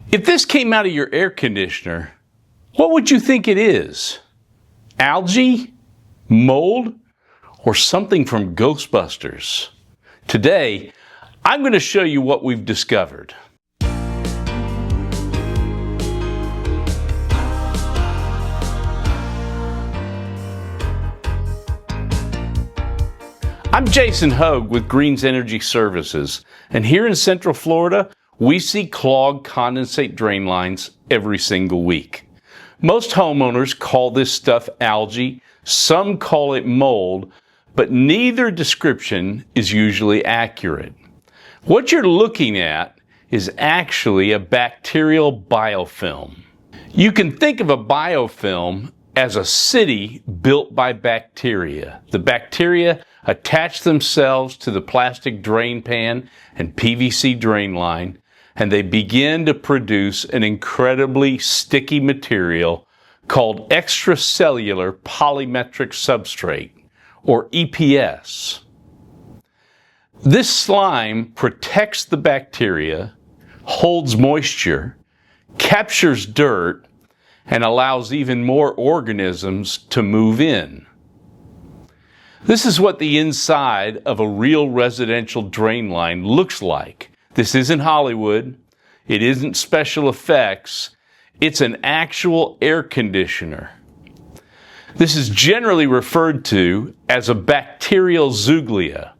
If this came out of your air conditioner, what would you think it is? Algae? Mold? Or something from Ghostbusters? Today, I'm going to show you what we've discovered. I'm Jason Hogue with Greens Energy Services, and here in Central Florida, we see clogged condensate drain lines every single week. Most homeowners call this stuff algae, some call it mold, but neither description is usually accurate. What you're looking at is actually a bacterial biofilm. You can think of a biofilm as a city built by bacteria. The bacteria attach themselves to the plastic drain pan and PVC drain line, and they begin to produce an incredibly sticky material called extracellular polymetric substrate, or EPS. This slime protects the bacteria, holds moisture, captures dirt, and allows even more organisms to move in. This is what the inside of a real residential drain line looks like. This isn't Hollywood. It isn't special effects. It's an actual air conditioner. This is generally referred to as a bacterial zooglia.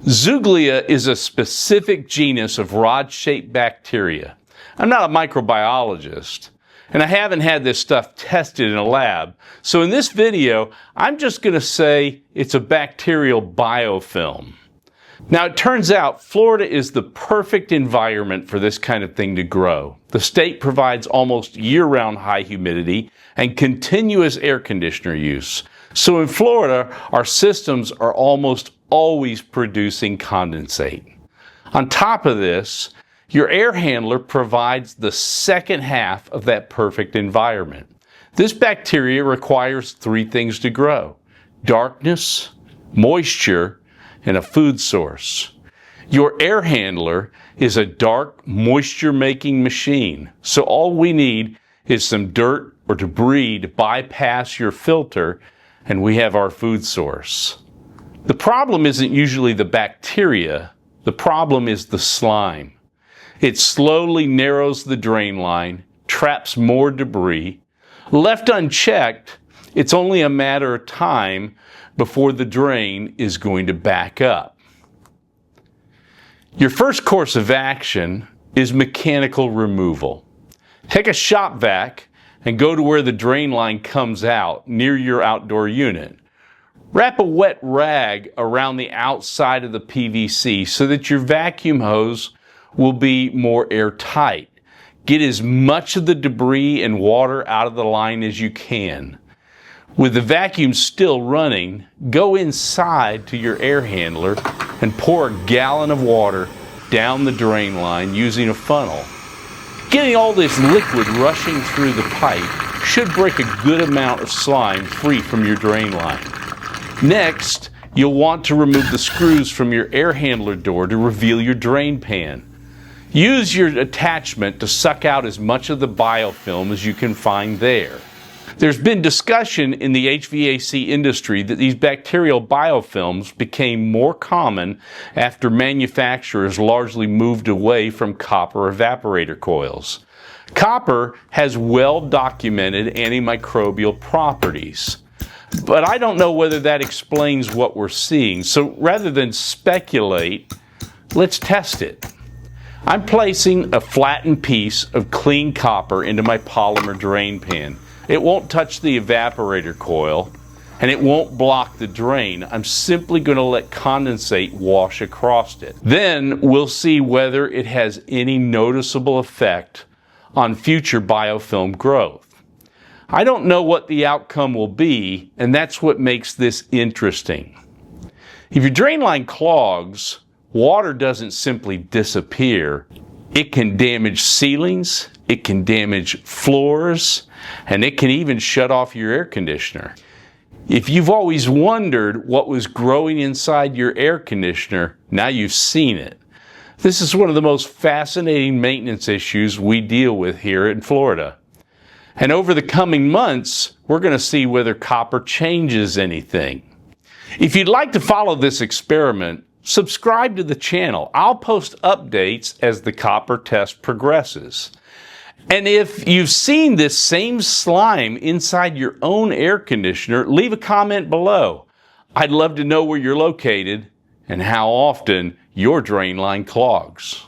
Zooglia is a specific genus of rod-shaped bacteria. I'm not a microbiologist, and I haven't had this stuff tested in a lab. So in this video, I'm just going to say it's a bacterial biofilm. Now it turns out Florida is the perfect environment for this kind of thing to grow. The state provides almost year-round high humidity and continuous air conditioner use. So in Florida, our systems are almost always producing condensate. On top of this, your air handler provides the second half of that perfect environment. This bacteria requires three things to grow: darkness, moisture, and a food source. Your air handler is a dark, moisture-making machine, so all we need is some dirt or debris to bypass your filter, and we have our food source. The problem isn't usually the bacteria, the problem is the slime. It slowly narrows the drain line, traps more debris. Left unchecked, it's only a matter of time before the drain is going to back up. Your first course of action is mechanical removal. Take a shop vac and go to where the drain line comes out near your outdoor unit. Wrap a wet rag around the outside of the PVC so that your vacuum hose will be more airtight. Get as much of the debris and water out of the line as you can. With the vacuum still running, go inside to your air handler and pour a gallon of water down the drain line using a funnel. Getting all this liquid rushing through the pipe should break a good amount of slime free from your drain line. Next, you'll want to remove the screws from your air handler door to reveal your drain pan. Use your attachment to suck out as much of the biofilm as you can find there. There's been discussion in the HVAC industry that these bacterial biofilms became more common after manufacturers largely moved away from copper evaporator coils. Copper has well-documented antimicrobial properties, but I don't know whether that explains what we're seeing. So rather than speculate, let's test it. I'm placing a flattened piece of clean copper into my polymer drain pan. It won't touch the evaporator coil, and it won't block the drain. I'm simply going to let condensate wash across it. Then we'll see whether it has any noticeable effect on future biofilm growth. I don't know what the outcome will be, and that's what makes this interesting. If your drain line clogs, water doesn't simply disappear. It can damage ceilings, it can damage floors, and it can even shut off your air conditioner. If you've always wondered what was growing inside your air conditioner, now you've seen it. This is one of the most fascinating maintenance issues we deal with here in Florida. And over the coming months, we're going to see whether copper changes anything. If you'd like to follow this experiment, subscribe to the channel. I'll post updates as the copper test progresses. And if you've seen this same slime inside your own air conditioner, leave a comment below. I'd love to know where you're located and how often your drain line clogs.